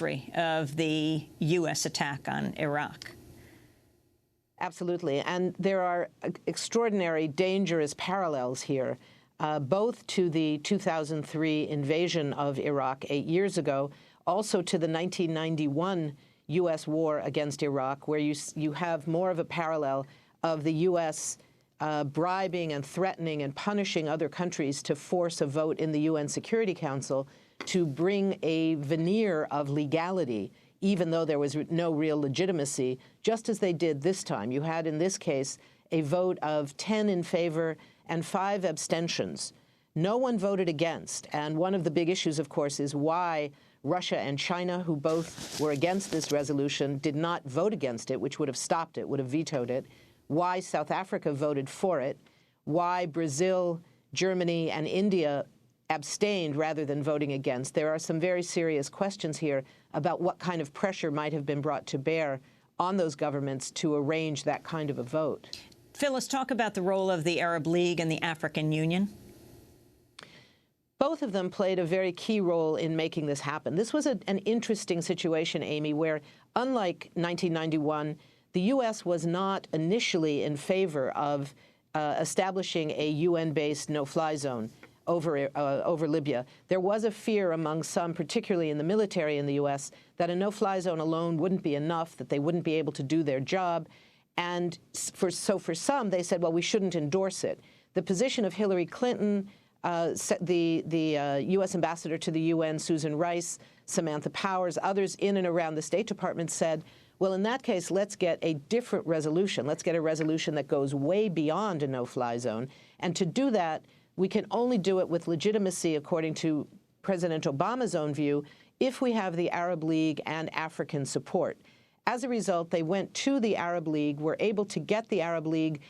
history of the U.S. attack on Iraq. Absolutely. And there are extraordinary, dangerous parallels here, both to the 2003 invasion of Iraq 8 years ago, also to the 1991 U.S. war against Iraq, where you have more of a parallel of the U.S. Bribing and threatening and punishing other countries to force a vote in the UN Security Council to bring a veneer of legality, even though there was no real legitimacy, just as they did this time. You had, in this case, a vote of 10 in favor and 5 abstentions. No one voted against. And one of the big issues, of course, is why Russia and China, who both were against this resolution, did not vote against it, which would have stopped it, would have vetoed it. Why South Africa voted for it, why Brazil, Germany, and India abstained rather than voting against. There are some very serious questions here about what kind of pressure might have been brought to bear on those governments to arrange that kind of a vote. Phyllis, talk about the role of the Arab League and the African Union. Both of them played a very key role in making this happen. This was an interesting situation, Amy, where, unlike 1991, the U.S. was not initially in favor of establishing a UN-based no-fly zone over Libya. There was a fear among some, particularly in the military in the U.S., that a no-fly zone alone wouldn't be enough, that they wouldn't be able to do their job. And for some, they said, well, we shouldn't endorse it. The position of Hillary Clinton, the U.S. ambassador to the UN, Susan Rice, Samantha Powers, others in and around the State Department said, well, in that case, let's get a different resolution. Let's get a resolution that goes way beyond a no-fly zone. And to do that, we can only do it with legitimacy, according to President Obama's own view, if we have the Arab League and African support. As a result, they went to the Arab League, were able to get the Arab League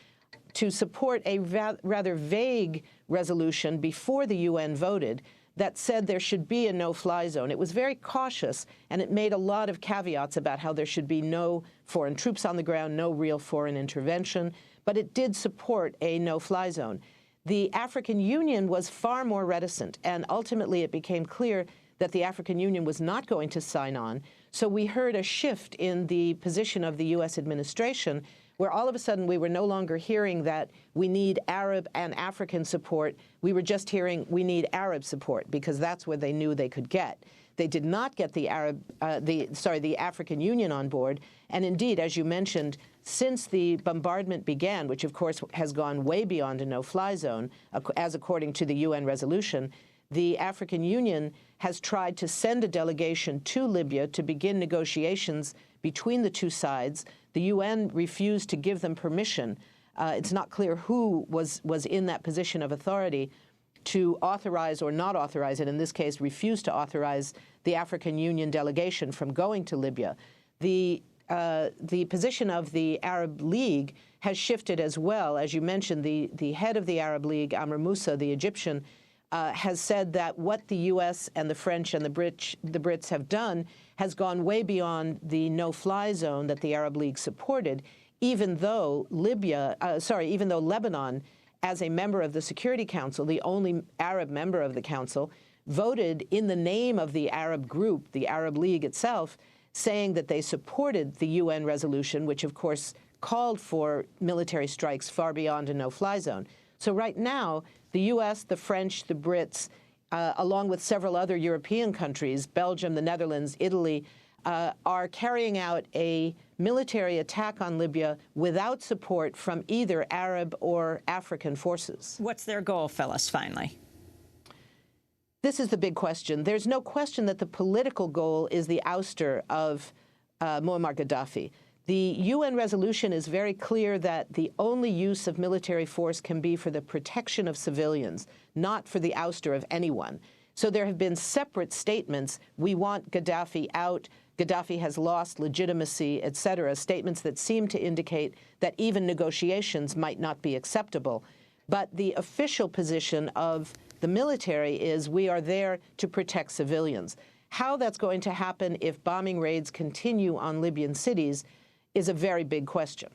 to support a rather vague resolution before the UN voted that said there should be a no-fly zone. It was very cautious, and it made a lot of caveats about how there should be no foreign troops on the ground, no real foreign intervention, but it did support a no-fly zone. The African Union was far more reticent, and ultimately it became clear that the African Union was not going to sign on. So we heard a shift in the position of the U.S. administration, where all of a sudden we were no longer hearing that we need Arab and African support. We were just hearing we need Arab support, because that's what they knew they could get. They did not get the African Union on board. And indeed, as you mentioned, since the bombardment began, which of course has gone way beyond a no-fly zone, as according to the UN resolution, the African Union has tried to send a delegation to Libya to begin negotiations between the two sides. The UN refused to give them permission. It's not clear who was in that position of authority to authorize or not authorize, and in this case refused to authorize the African Union delegation from going to Libya. The position of the Arab League has shifted as well. As you mentioned, the head of the Arab League, Amr Moussa, the Egyptian, has said that what the U.S. and the French and the Brits have done has gone way beyond the no-fly zone that the Arab League supported, even though Lebanon, as a member of the Security Council, the only Arab member of the Council, voted in the name of the Arab group, the Arab League itself, saying that they supported the UN resolution, which of course called for military strikes far beyond a no-fly zone. So right now, the U.S., the French, the Brits, along with several other European countries, Belgium, the Netherlands, Italy, are carrying out a military attack on Libya without support from either Arab or African forces. What's their goal, Phyllis, finally? This is the big question. There's no question that the political goal is the ouster of Muammar Gaddafi. The UN resolution is very clear that the only use of military force can be for the protection of civilians, not for the ouster of anyone. So there have been separate statements, we want Gaddafi out, Gaddafi has lost legitimacy, etc., statements that seem to indicate that even negotiations might not be acceptable. But the official position of the military is we are there to protect civilians. How that's going to happen if bombing raids continue on Libyan cities is a very big question.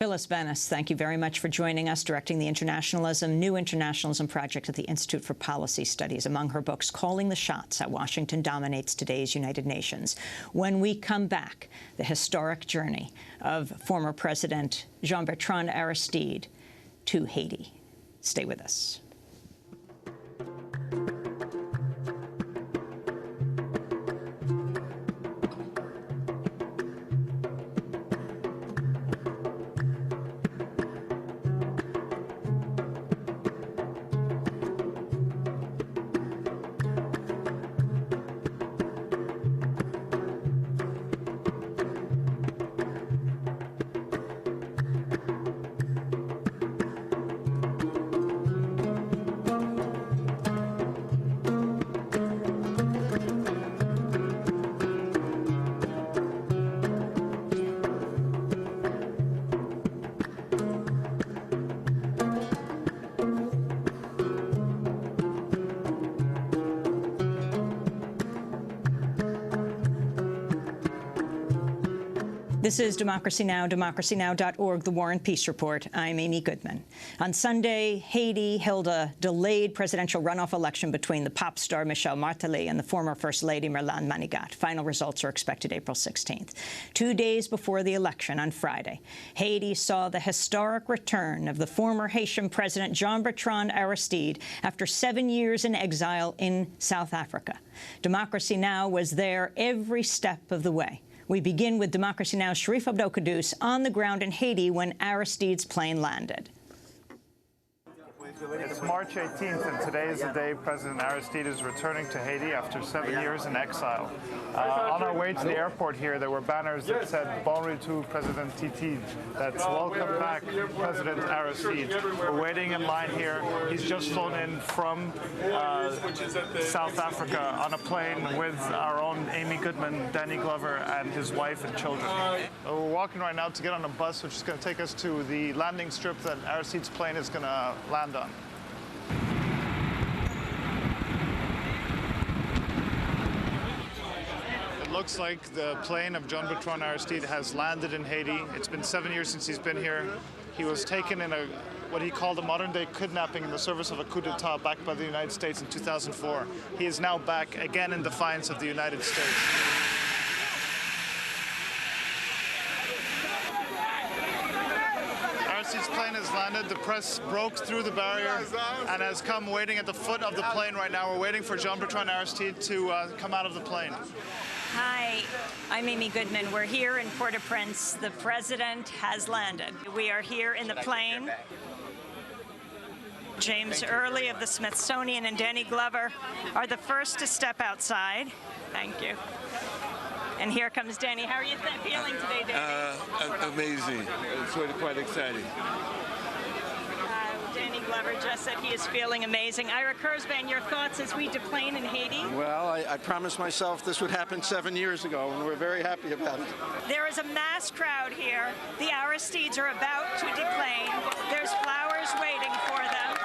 Phyllis Bennis, thank you very much for joining us, directing the New Internationalism Project at the Institute for Policy Studies. Among her books, Calling the Shots: How Washington Dominates Today's United Nations. When we come back, the historic journey of former President Jean-Bertrand Aristide to Haiti. Stay with us. This is Democracy Now!, democracynow.org, The War and Peace Report. I'm Amy Goodman. On Sunday, Haiti held a delayed presidential runoff election between the pop star Michel Martelly and the former First Lady Merlane Manigat. Final results are expected April 16th. 2 days before the election, on Friday, Haiti saw the historic return of the former Haitian President Jean-Bertrand Aristide after 7 years in exile in South Africa. Democracy Now! Was there every step of the way. We begin with Democracy Now!'s Sharif Abdel-Qadoos on the ground in Haiti when Aristide's plane landed. It's March 18th, and today is the day President Aristide is returning to Haiti after 7 years in exile. On our way to the airport here, there were banners that said, Bon retour, President Titi. That's welcome back, President Aristide. We're waiting in line here. He's just flown in from South Africa on a plane with our own Amy Goodman, Danny Glover, and his wife and children. We're walking right now to get on a bus, which is going to take us to the landing strip that Aristide's plane is going to land on. It looks like the plane of Jean-Bertrand Aristide has landed in Haiti. It's been 7 years since he's been here. He was taken in what he called a modern-day kidnapping in the service of a coup d'etat backed by the United States in 2004. He is now back again in defiance of the United States. Aristide's plane has landed. The press broke through the barrier and has come waiting at the foot of the plane right now. We're waiting for Jean-Bertrand Aristide to come out of the plane. Hi, I'm Amy Goodman. We're here in Port-au-Prince. The president has landed. We are here in the plane. James Early of the Smithsonian and Danny Glover are the first to step outside. Thank you. And here comes Danny. How are you feeling today, Danny? Amazing. It's really quite exciting. Danny Glover just said he is feeling amazing. Ira Kurzban, your thoughts as we deplane in Haiti? Well, I promised myself this would happen 7 years ago, and we're very happy about it. There is a mass crowd here. The Aristides are about to deplane. There's flowers waiting for them.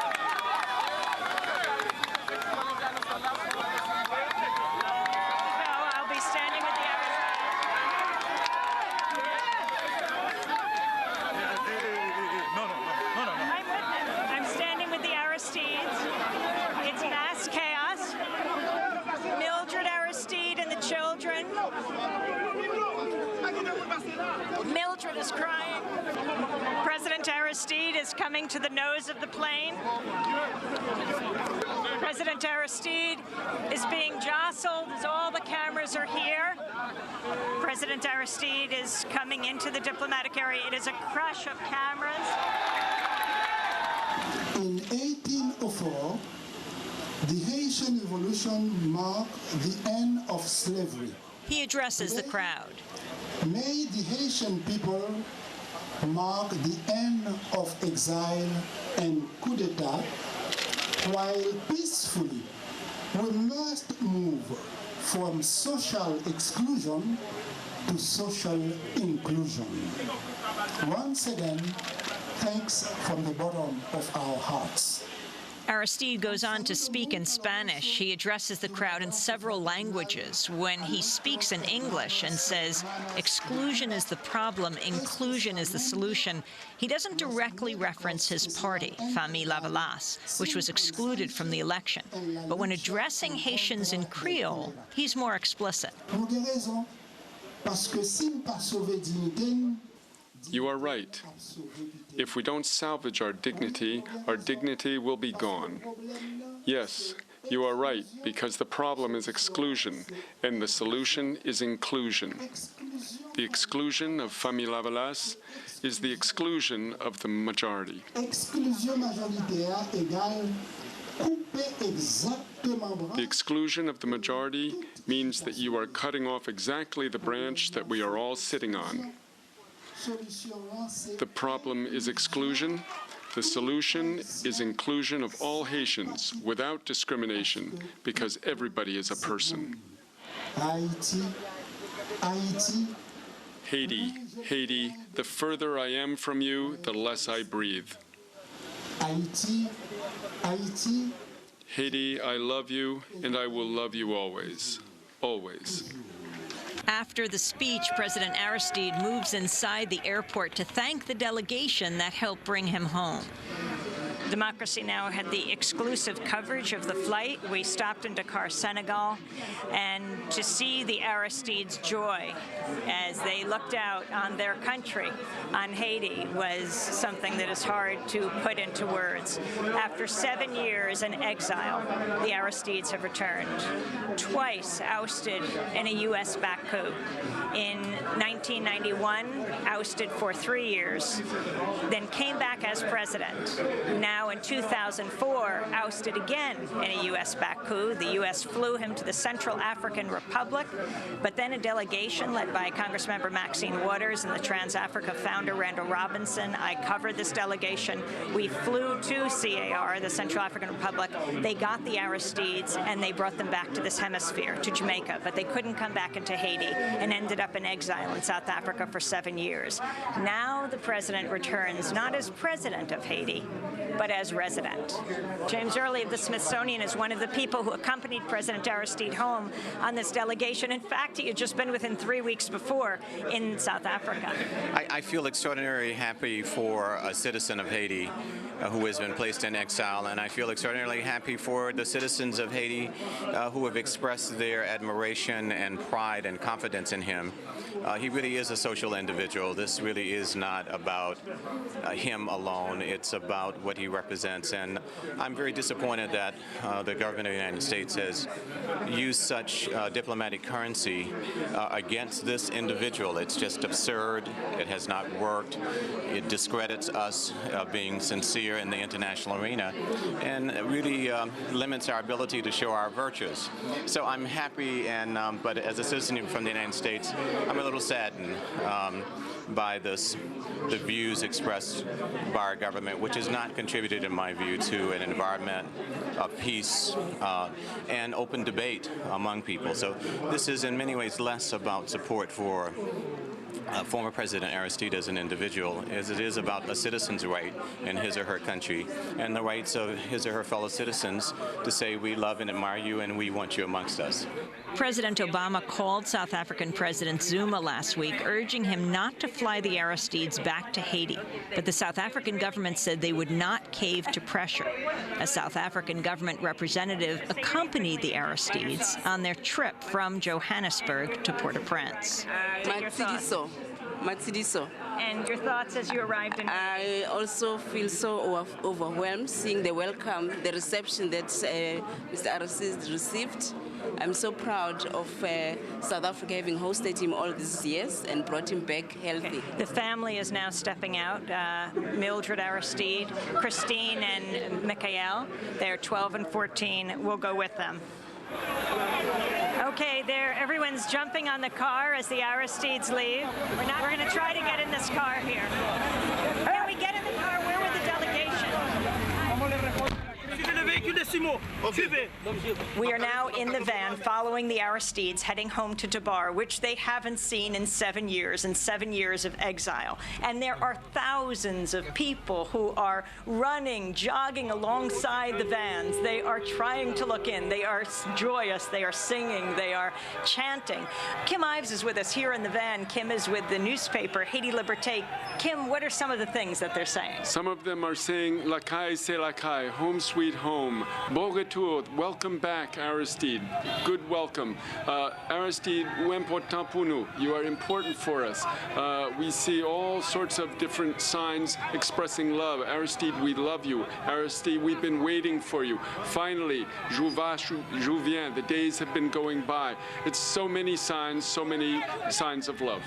I'll be standing with the Aristides. It's mass chaos. Mildred Aristide and the children. Mildred is crying. President Aristide is coming to the nose of the plane. President Aristide is being jostled as all the cameras are here. President Aristide is coming into the diplomatic area. It is a crush of cameras. In 1804, the Haitian Revolution marked the end of slavery. He addresses the crowd. May the Haitian people mark the end of exile and coup d'etat, while peacefully we must move from social exclusion to social inclusion. Once again, thanks from the bottom of our hearts. Aristide goes on to speak in Spanish. He addresses the crowd in several languages. When he speaks in English and says, exclusion is the problem, inclusion is the solution, he doesn't directly reference his party, Famille Lavalas, which was excluded from the election. But when addressing Haitians in Creole, he's more explicit. You are right. If we don't salvage our dignity will be gone. Yes, you are right, because the problem is exclusion, and the solution is inclusion. The exclusion of Famille Lavalas is the exclusion of the majority. The exclusion of the majority means that you are cutting off exactly the branch that we are all sitting on. The problem is exclusion. The solution is inclusion of all Haitians without discrimination, because everybody is a person. Haiti, Haiti, the further I am from you, the less I breathe. Haiti, I love you, and I will love you always, always. After the speech, President Aristide moves inside the airport to thank the delegation that helped bring him home. Democracy Now! Had the exclusive coverage of the flight. We stopped in Dakar, Senegal, and to see the Aristides' joy as they looked out on their country, on Haiti, was something that is hard to put into words. After 7 years in exile, the Aristides have returned, twice ousted in a U.S.-backed coup. In 1991, ousted for 3 years, then came back as president. Now in 2004, ousted again in a U.S.-backed coup. The U.S. flew him to the Central African Republic, but then a delegation led by Congressmember Maxine Waters and the Trans-Africa founder Randall Robinson. I covered this delegation. We flew to CAR, the Central African Republic. They got the Aristides, and they brought them back to this hemisphere, to Jamaica, but they couldn't come back into Haiti and ended up in exile in South Africa for 7 years. Now the president returns not as president of Haiti, but as resident. James Early of the Smithsonian is one of the people who accompanied President Aristide home on this delegation. In fact, he had just been with him 3 weeks before in South Africa. I feel extraordinarily happy for a citizen of Haiti who has been placed in exile, and I feel extraordinarily happy for the citizens of Haiti who have expressed their admiration and pride and confidence in him. He really is a social individual. This really is not about him alone. It's about what he represents, and I'm very disappointed that the government of the United States has used such diplomatic currency against this individual. It's just absurd. It has not worked. It discredits us being sincere in the international arena, and it really limits our ability to show our virtues. So I'm happy, and but as a citizen from the United States, I'm a little saddened by the views expressed by our government, which has not contributed, in my view, to an environment of peace and open debate among people. So this is in many ways less about support for former President Aristide as an individual, as it is about a citizen's right in his or her country and the rights of his or her fellow citizens to say we love and admire you and we want you amongst us. President Obama called South African President Zuma last week, urging him not to fly the Aristides back to Haiti. But the South African government said they would not cave to pressure. A South African government representative accompanied the Aristides on their trip from Johannesburg to Port-au-Prince. Matsidiso. And your thoughts as you arrived in Haiti? I also feel so overwhelmed seeing the welcome, the reception that Mr. Aristide received. I'm so proud of South Africa having hosted him all these years and brought him back healthy. Okay. The family is now stepping out. Mildred Aristide, Christine, and Michael. They're 12 and 14. We'll go with them. Okay, everyone's jumping on the car as the Aristides leave. We're going to try to get in this car here. Can we get in the car? Where were the delegation? We are now in the van following the Aristides heading home to Tabar, which they haven't seen in 7 years, in 7 years of exile. And there are thousands of people who are running, jogging alongside the vans. They are trying to look in. They are joyous. They are singing. They are chanting. Kim Ives is with us here in the van. Kim is with the newspaper Haiti Liberté. Kim, what are some of the things that they're saying? Some of them are saying, Lakai c'est Lakai, home sweet home. Bon retour, welcome back, Aristide. Good welcome. Aristide, ou important pour nous. You are important for us. We see all sorts of different signs expressing love. Aristide, we love you. Aristide, we've been waiting for you. Finally, je viens. The days have been going by. It's so many signs of love.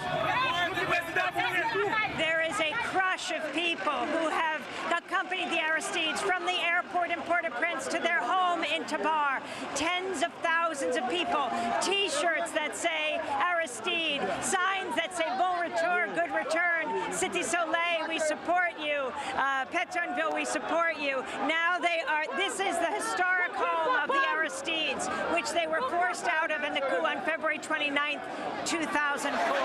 There is a crush of people who have accompanied the Aristides from the airport in Port-au-Prince to their home in Tabar. Tens of thousands of people, T-shirts that say Aristide, signs that say Bon Retour, Good Return, Cité Soleil, we support you, Pétionville, we support you. Now this is the historic home of the Aristides, which they were forced out of in the coup on February 29th, 2004.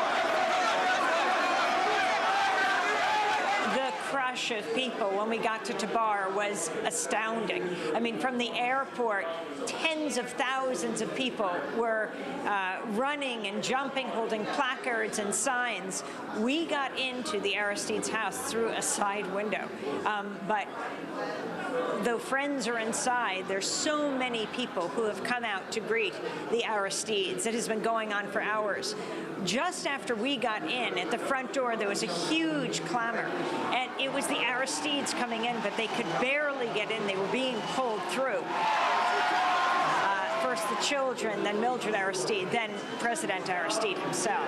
The crush of people when we got to Tabar was astounding. I mean, from the airport, tens of thousands of people were running and jumping, holding placards and signs. We got into the Aristides' house through a side window, but though friends are inside, there's so many people who have come out to greet the Aristides. It has been going on for hours. Just after we got in, at the front door, there was a huge clamor. And it was the Aristides coming in, but they could barely get in. They were being pulled through. First the children, then Mildred Aristide, then President Aristide himself.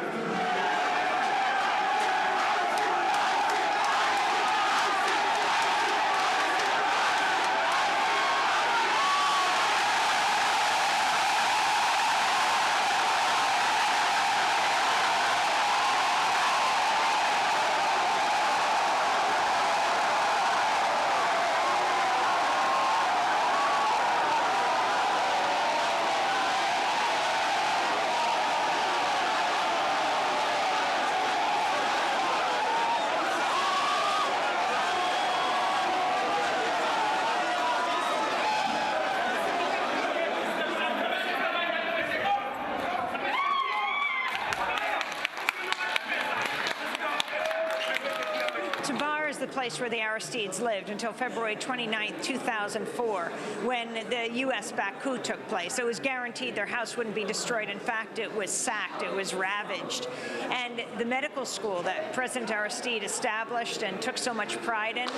The place where the Aristides lived until February 29th, 2004, when the U.S.-backed coup took place. It was guaranteed their house wouldn't be destroyed. In fact, it was sacked. It was ravaged. And the medical school that President Aristide established and took so much pride in,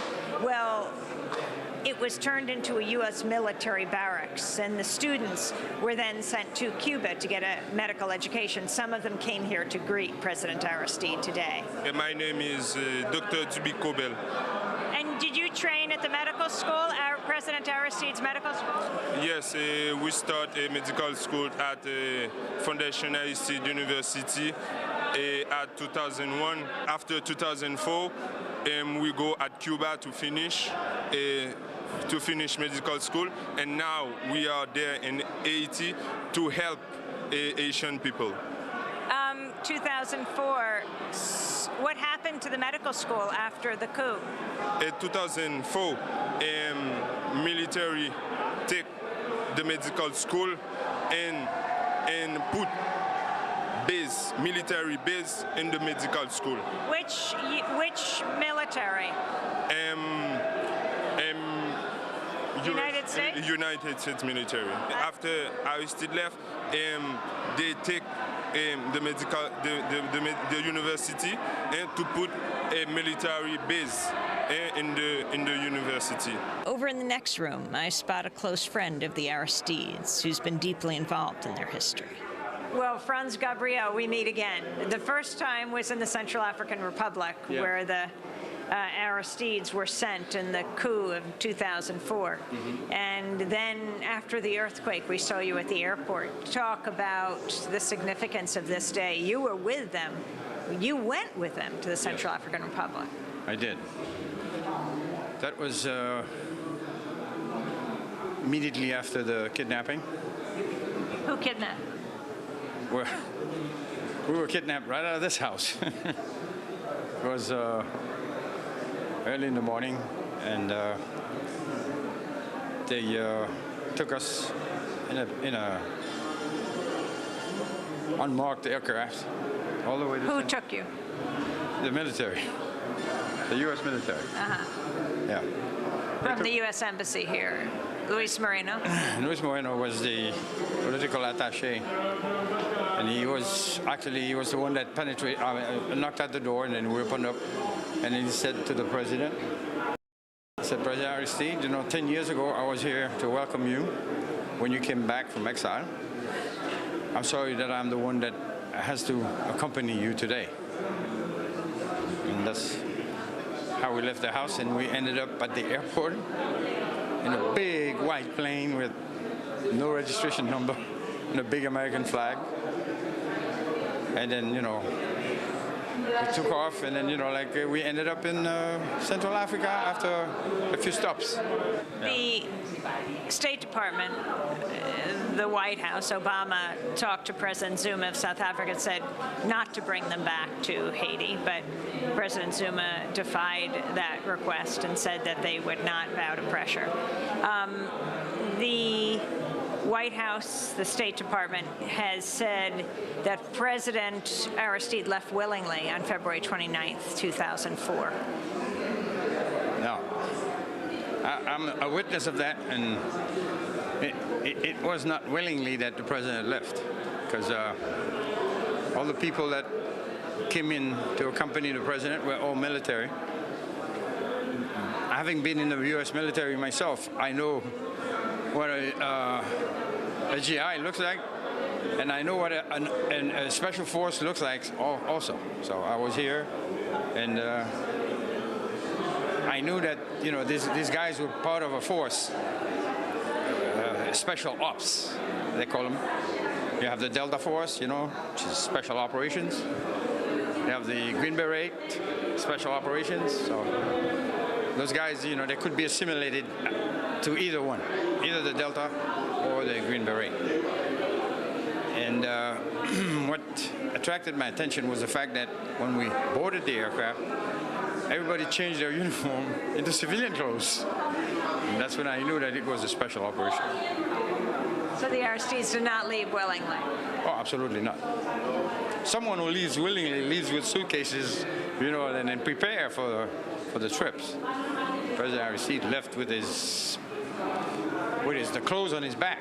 well, it was turned into a U.S. military barracks, and the students were then sent to Cuba to get a medical education. Some of them came here to greet President Aristide today. My name is Dr. Tubi Kobel. And did you train at the medical school, President Aristide's medical school? Yes, we start a medical school at Fondation Aristide University at 2001. After 2004, we go at Cuba to finish medical school, and now we are there in Haiti to help Asian people. 2004, what happened to the medical school after the coup? In 2004, military take the medical school and put military base in the medical school. Which military? United States? United States military. After Aristide left, they take the university and to put a military base in the university. Over in the next room, I spot a close friend of the Aristides who's been deeply involved in their history. Well, Franz Gabriel, we meet again. The first time was in the Central African Republic, where the Aristides were sent in the coup of 2004. And then after the earthquake, we saw you at the airport. Talk about the significance of this day. You were with them. You went with them to the Central African Republic. I did. That was immediately after the kidnapping. Who kidnapped? We were kidnapped right out of this house. It was early in the morning, and they took us in a unmarked aircraft all the way to... Who took you? The military. The U.S. military. Uh-huh. Yeah. From the U.S. Embassy here. Luis Moreno? Luis Moreno was the political attaché. And he was the one that penetrated, knocked at the door, and then we opened up. And then he said to the president, he said, President Aristide, 10 years ago I was here to welcome you when you came back from exile. I'm sorry that I'm the one that has to accompany you today. And that's how we left the house, and we ended up at the airport in a big white plane with no registration number and a big American flag. And then, we took off, and then, we ended up in Central Africa after a few stops. The State Department, the White House, Obama talked to President Zuma of South Africa and said not to bring them back to Haiti, but President Zuma defied that request and said that they would not bow to pressure. The White House, the State Department, has said that President Aristide left willingly on February 29th, 2004. No. I'm a witness of that, and it was not willingly that the president left, because all the people that came in to accompany the president were all military. Having been in the U.S. military myself, I know what a GI looks like, and I know what a special force looks like also. So I was here, and I knew that these guys were part of a force, special ops, they call them. You have the Delta Force, which is special operations. You have the Green Beret, special operations. So those guys, they could be assimilated to either one, either the Delta or the Green Beret. And what attracted my attention was the fact that when we boarded the aircraft, everybody changed their uniform into civilian clothes. And that's when I knew that it was a special operation. So the Aristides did not leave willingly? Oh, absolutely not. Someone who leaves willingly leaves with suitcases, and then prepare for the trips. President Aristide left with the clothes on his back.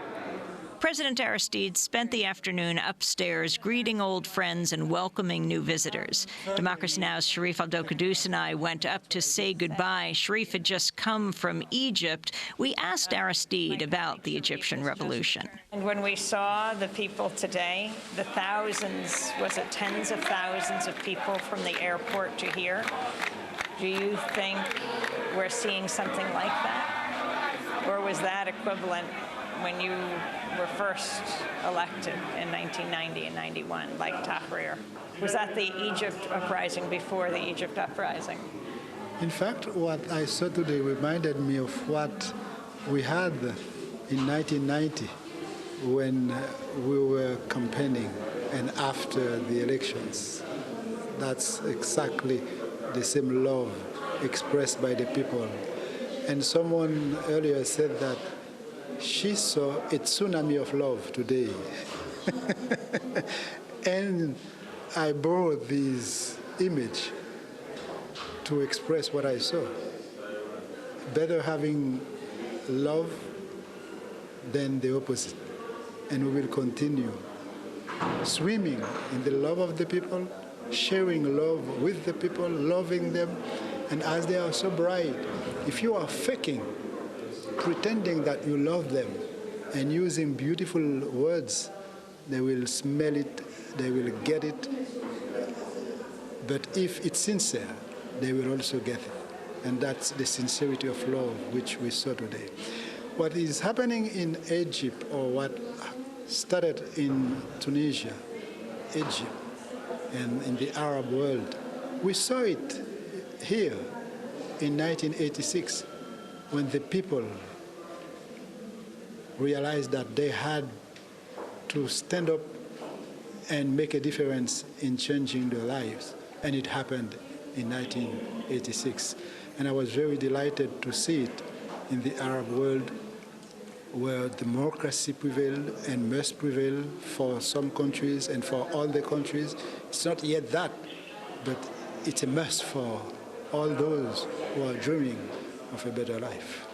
President Aristide spent the afternoon upstairs greeting old friends and welcoming new visitors. Democracy Now!'s Sharif Al-Dokadous and I went up to say goodbye. Sharif had just come from Egypt. We asked Aristide about the Egyptian revolution. And when we saw the people today, the thousands, was it tens of thousands of people from the airport to here, do you think we're seeing something like that? Or was that equivalent when you were first elected in 1990 and 91, like Tahrir? Was that the Egypt uprising before the Egypt uprising? In fact, what I saw today reminded me of what we had in 1990 when we were campaigning and after the elections. That's exactly the same love expressed by the people. And someone earlier said that she saw a tsunami of love today. And I borrowed this image to express what I saw. Better having love than the opposite. And we will continue swimming in the love of the people, sharing love with the people, loving them. And as they are so bright, if you are faking, pretending that you love them and using beautiful words, they will smell it, they will get it. But if it's sincere, they will also get it. And that's the sincerity of love which we saw today. What is happening in Egypt, or what started in Tunisia, Egypt, and in the Arab world, we saw it here in 1986 when the people realized that they had to stand up and make a difference in changing their lives. And it happened in 1986. And I was very delighted to see it in the Arab world, where democracy prevailed and must prevail for some countries and for all the countries. It's not yet that, but it's a must for all those who are dreaming of a better life.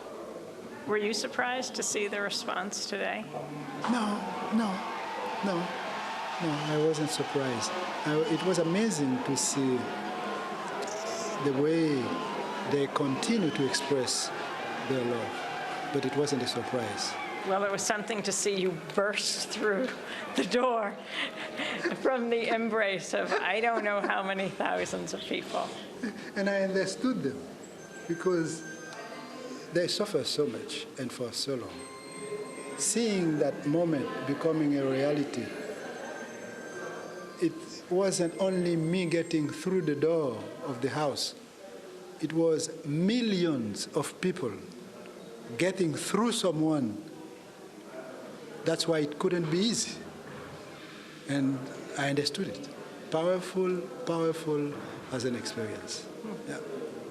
Were you surprised to see the response today? No, I wasn't surprised. It was amazing to see the way they continue to express their love, but it wasn't a surprise. Well, it was something to see you burst through the door from the embrace of I don't know how many thousands of people. And I understood them because they suffer so much and for so long. Seeing that moment becoming a reality, it wasn't only me getting through the door of the house. It was millions of people getting through someone. That's why it couldn't be easy. And I understood it. Powerful as an experience. Yeah.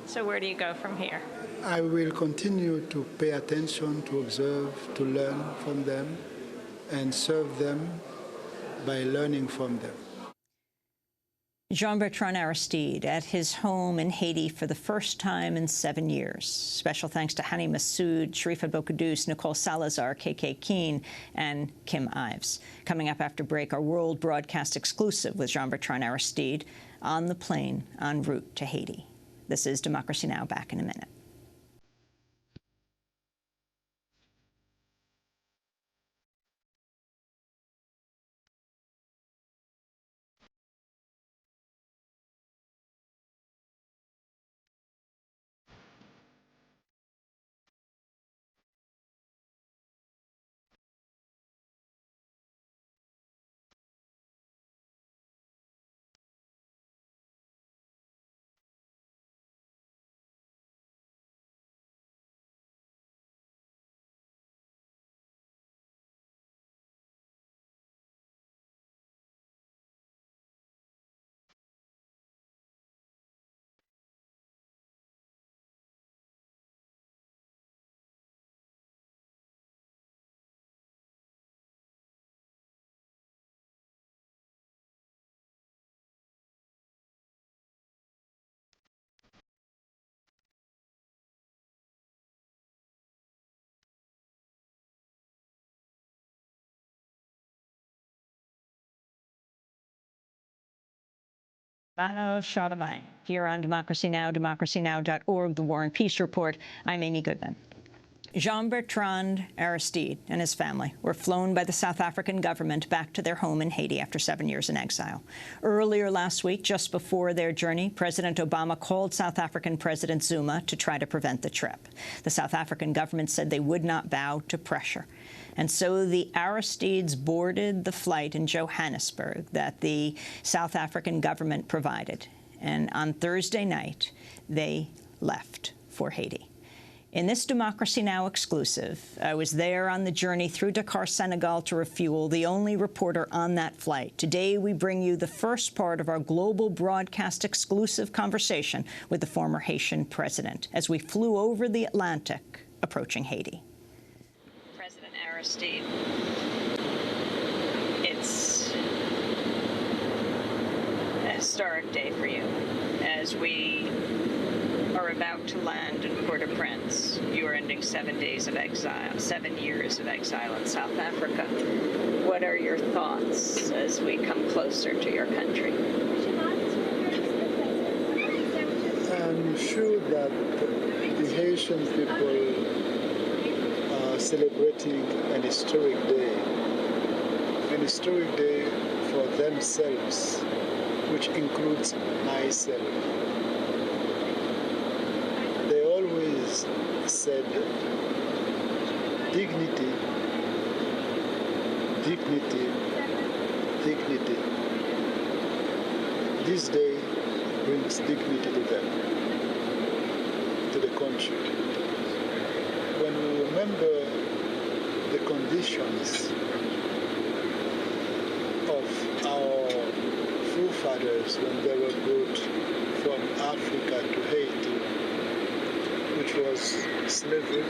So where do you go from here? I will continue to pay attention, to observe, to learn from them, and serve them by learning from them. Jean-Bertrand Aristide at his home in Haiti for the first time in 7 years. Special thanks to Hani Massoud, Sharifa Bokadous, Nicole Salazar, KK Keene, and Kim Ives. Coming up after break, our world broadcast exclusive with Jean-Bertrand Aristide on the plane en route to Haiti. This is Democracy Now! Back in a minute. Chardonnay here on Democracy Now!, democracynow.org, The War and Peace Report. I'm Amy Goodman. Jean-Bertrand Aristide and his family were flown by the South African government back to their home in Haiti after 7 years in exile. Earlier last week, just before their journey, President Obama called South African President Zuma to try to prevent the trip. The South African government said they would not bow to pressure. And so the Aristides boarded the flight in Johannesburg that the South African government provided. And on Thursday night, they left for Haiti. In this Democracy Now! Exclusive, I was there on the journey through Dakar, Senegal to refuel, the only reporter on that flight. Today, we bring you the first part of our global broadcast exclusive conversation with the former Haitian president as we flew over the Atlantic, approaching Haiti. President Aristide, it's a historic day for you as we are about to land in Port-au-Prince. You are ending 7 days of exile, 7 years of exile in South Africa. What are your thoughts as we come closer to your country? I'm sure that the Haitian people are celebrating an historic day for themselves, which includes myself. They always said dignity, dignity, dignity. This day brings dignity to them, to the country. When we remember the traditions of our forefathers when they were brought from Africa to Haiti, which was slavery,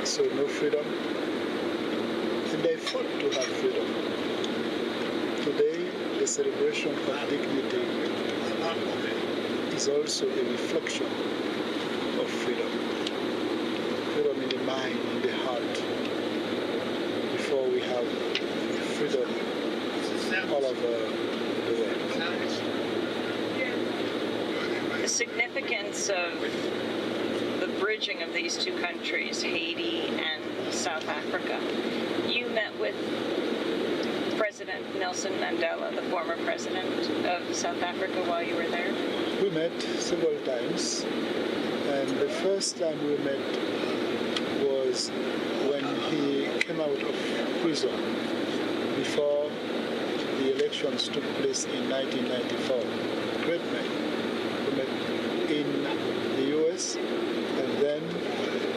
so no freedom, and they fought to have freedom. Today, the celebration of dignity is also a reflection of freedom. Freedom in the mind, in the heart, before we have freedom all over the world. The significance of the bridging of these two countries, Haiti and South Africa. You met with President Nelson Mandela, the former president of South Africa, while you were there? We met several times, and the first time we met was when he came out of prison before the elections took place in 1994. Great man. We met in the US, and then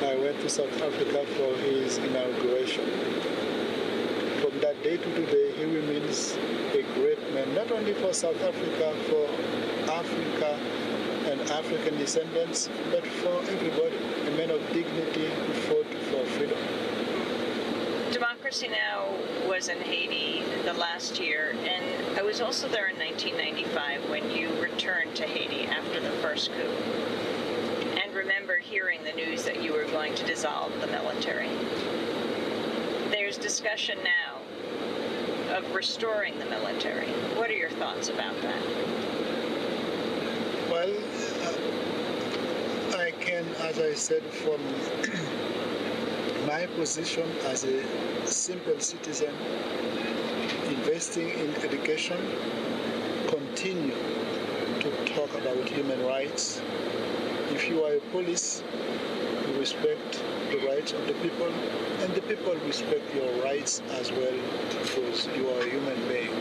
I went to South Africa for his inauguration. From that day to today, he remains a great man, not only for South Africa, for Africa and African descendants, but for everybody, a man of dignity who fought for freedom. Democracy Now! Was in Haiti the last year, and I was also there in 1995 when you returned to Haiti after the first coup, and remember hearing the news that you were going to dissolve the military. There's discussion now of restoring the military. What are your thoughts about that? Well, I can, as I said, from my position as a simple citizen, investing in education, continue to talk about human rights. If you are a police, you respect the rights of the people, and the people respect your rights as well, because you are a human being.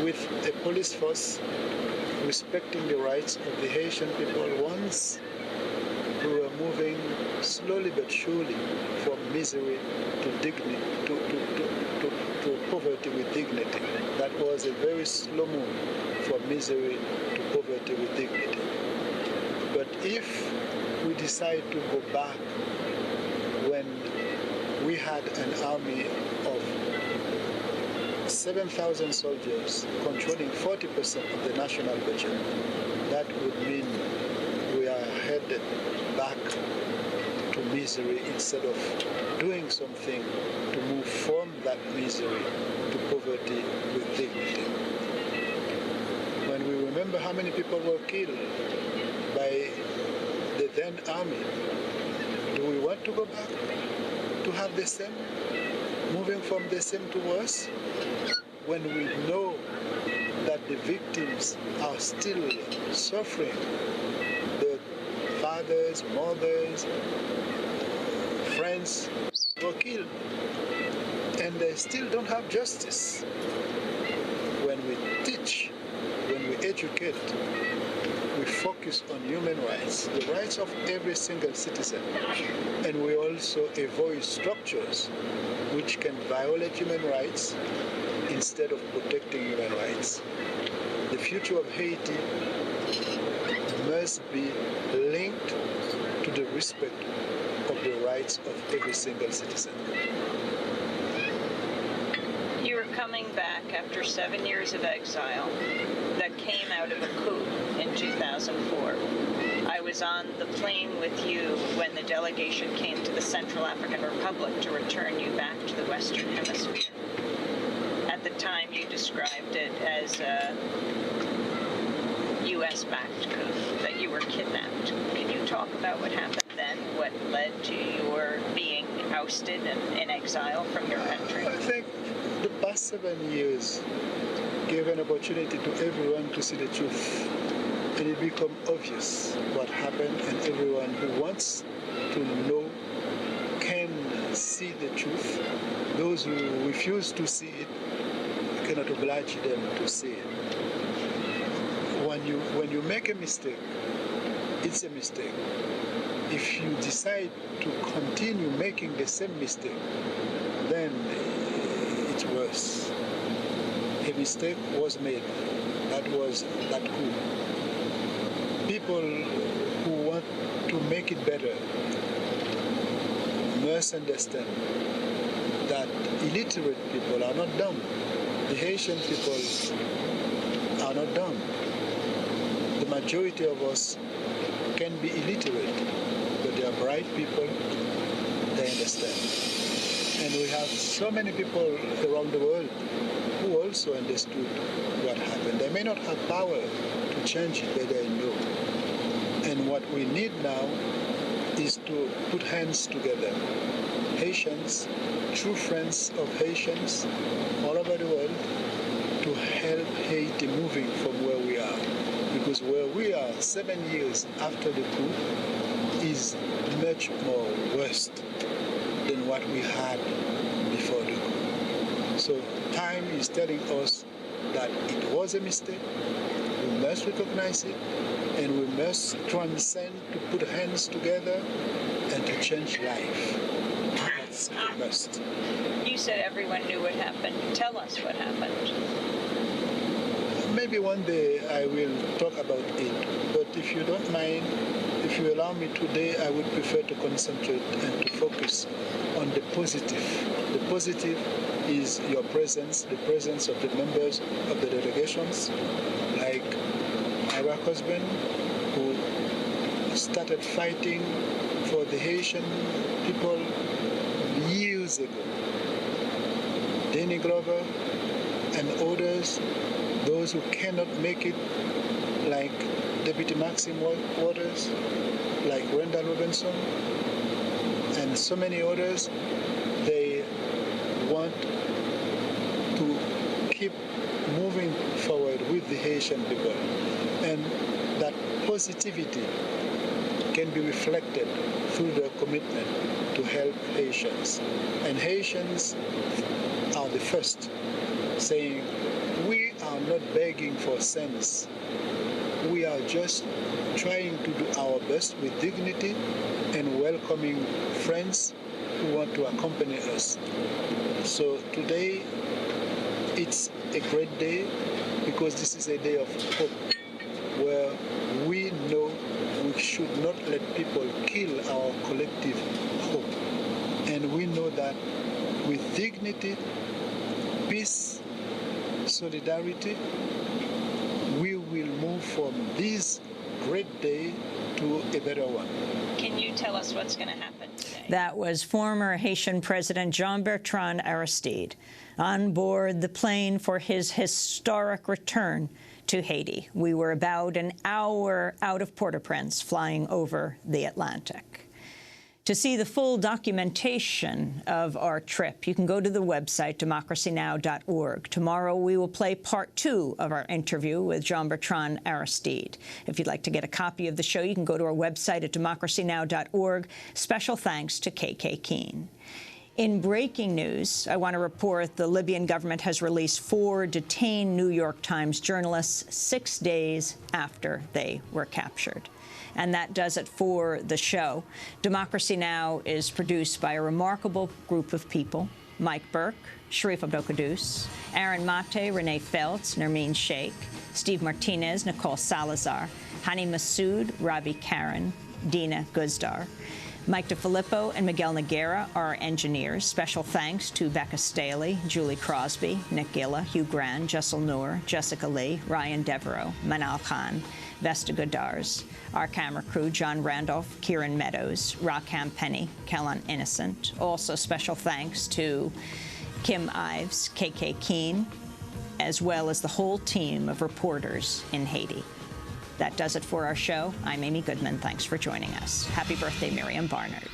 With a police force respecting the rights of the Haitian people, once we were moving slowly but surely from misery to dignity, to poverty with dignity. That was a very slow move from misery to poverty with dignity. But if we decide to go back when we had an army of 7,000 soldiers controlling 40% of the national budget, that would mean we are headed back to misery instead of doing something to move from that misery to poverty with dignity. When we remember how many people were killed by the then army, do we want to go back to have the same, moving from the same to worse, when we know that the victims are still suffering? The fathers, mothers, friends were killed, and they still don't have justice. When we teach, when we educate, we focus on human rights, the rights of every single citizen, and we also avoid structures which can violate human rights instead of protecting human rights. The future of Haiti must be linked to the respect of the rights of every single citizen. You were coming back after 7 years of exile that came out of a coup in 2004. I was on the plane with you when the delegation came to the Central African Republic to return you back to the Western Hemisphere. At the time, you described it as a U.S.-backed coup, that you were kidnapped. Can you talk about what happened then, what led to your being ousted and in exile from your country? I think the past 7 years gave an opportunity to everyone to see the truth. And it became obvious what happened, and everyone who wants to know can see the truth. Those who refuse to see it, you cannot oblige them to see it. When you make a mistake, it's a mistake. If you decide to continue making the same mistake, then it's worse. A mistake was made. That was that coup. People who want to make it better must understand that illiterate people are not dumb. The Haitian people are not dumb. The majority of us can be illiterate, but they are bright people, they understand. And we have so many people around the world who also understood what happened. They may not have power to change it, but they know. And what we need now is to put hands together. Haitians, true friends of Haitians all over the world, to help Haiti moving from where we are. Because where we are 7 years after the coup is much more worse than what we had before the coup. So time is telling us that it was a mistake. We must recognize it, and we must transcend to put hands together and to change life. That's a must. You said everyone knew what happened. Tell us what happened. Maybe one day I will talk about it, but if you don't mind, if you allow me today, I would prefer to concentrate and to focus on the positive. The positive is your presence, the presence of the members of the delegations, like my husband, who started fighting for the Haitian people years ago. Danny Glover and others, those who cannot make it, like Deputy Maxime Waters, like Randall Robinson, and so many others, they want to keep moving forward with the Haitian people. And that positivity can be reflected through their commitment to help Haitians. And Haitians are the first saying, we are not begging for cents. We are just trying to do our best with dignity and welcoming friends who want to accompany us. So today, it's a great day because this is a day of hope where we know we should not let people kill our collective hope. And we know that with dignity, peace, solidarity, we will move from this great day to a better one. Can you tell us what's going to happen today? That was former Haitian President Jean-Bertrand Aristide on board the plane for his historic return to Haiti. We were about an hour out of Port-au-Prince, flying over the Atlantic. To see the full documentation of our trip, you can go to the website, democracynow.org. Tomorrow, we will play part 2 of our interview with Jean-Bertrand Aristide. If you'd like to get a copy of the show, you can go to our website at democracynow.org. Special thanks to KK Keene. In breaking news, I want to report the Libyan government has released 4 detained New York Times journalists 6 days after they were captured. And that does it for the show. Democracy Now! Is produced by a remarkable group of people: Mike Burke, Sharif Abdel-Quddus, Aaron Mate, Renee Feltz, Nermeen Sheikh, Steve Martinez, Nicole Salazar, Hani Massoud, Ravi Karen, Dina Guzdar. Mike DeFilippo and Miguel Noguera are our engineers. Special thanks to Becca Staley, Julie Crosby, Nick Gilla, Hugh Grand, Jessel Noor, Jessica Lee, Ryan Devereaux, Manal Khan, Vesta Godars. Our camera crew, John Randolph, Kieran Meadows, Rockam Penny, Kellan Innocent. Also special thanks to Kim Ives, KK Keene, as well as the whole team of reporters in Haiti. That does it for our show. I'm Amy Goodman. Thanks for joining us. Happy birthday, Miriam Barnard.